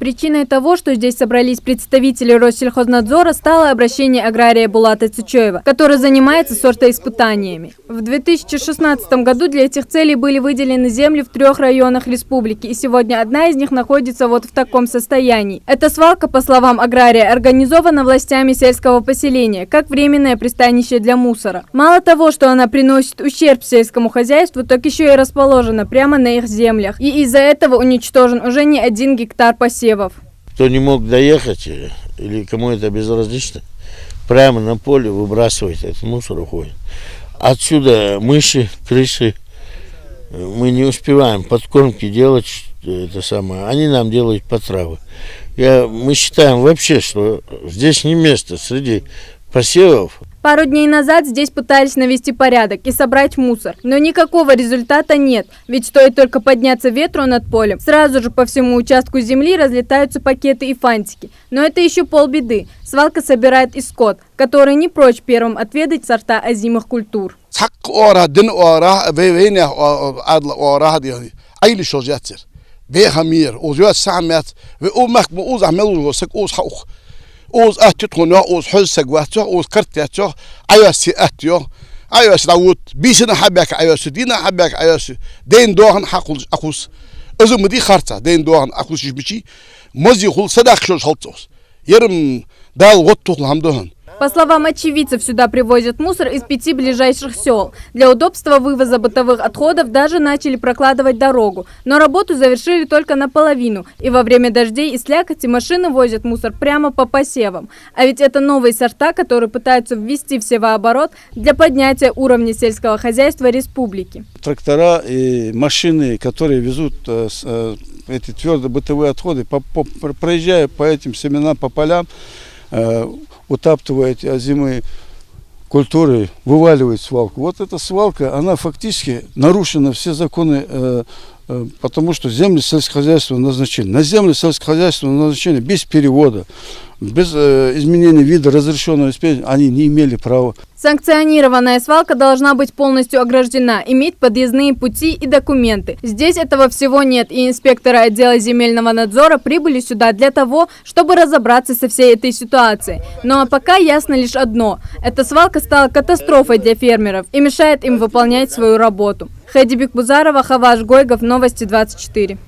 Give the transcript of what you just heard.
Причиной того, что здесь собрались представители Россельхознадзора, стало обращение агрария Булата Цучоева, который занимается сортоиспытаниями. В 2016 году для этих целей были выделены земли в 3 районах республики, и сегодня одна из них находится вот в таком состоянии. Эта свалка, по словам агрария, организована властями сельского поселения, как временное пристанище для мусора. Мало того, что она приносит ущерб сельскому хозяйству, так еще и расположена прямо на их землях, и из-за этого уничтожен уже не 1 гектар посевов. Кто не мог доехать или кому это безразлично, прямо на поле выбрасывает этот мусор, уходит. Отсюда мыши, крысы. Мы не успеваем подкормки делать, это самое. Они нам делают потравы. Мы считаем вообще, что здесь не место среди посевов. Пару дней назад здесь пытались навести порядок и собрать мусор, но никакого результата нет, ведь стоит только подняться ветру над полем, сразу же по всему участку земли разлетаются пакеты и фантики. Но это еще полбеды. Свалка собирает и скот, который не прочь первым отведать сорта озимых культур. Oz atıyor, oz hızsak vatıyor, oz kart yatıyor, ayası atıyor, ayası davut, bisine habek ayası, dine habek ayası, den doğan hakus akus, özümdi harta, den doğan akus işbiçi, mozi hul sadakşos haltos, yarım dal got tuhlam doğan. По словам очевидцев, сюда привозят мусор из 5 ближайших сел. Для удобства вывоза бытовых отходов даже начали прокладывать дорогу. Но работу завершили только наполовину. И во время дождей и слякоти машины возят мусор прямо по посевам. А ведь это новые сорта, которые пытаются ввести в севооборот для поднятия уровня сельского хозяйства республики. Трактора и машины, которые везут эти твердобытовые отходы, проезжая по этим семенам, по полям, утаптывая эти озимые культуры, вываливает свалку. Вот эта свалка, она фактически нарушена все законы, потому что земли сельскохозяйственного назначения. На земли сельскохозяйственного назначения без перевода, без изменения вида разрешенного использования они не имели права. Санкционированная свалка должна быть полностью ограждена, иметь подъездные пути и документы. Здесь этого всего нет, и инспекторы отдела земельного надзора прибыли сюда для того, чтобы разобраться со всей этой ситуацией. Но пока ясно лишь одно – эта свалка стала катастрофой для фермеров и мешает им выполнять свою работу. Хадибек Бузарова, Хаваш Гойгов, Новости 24.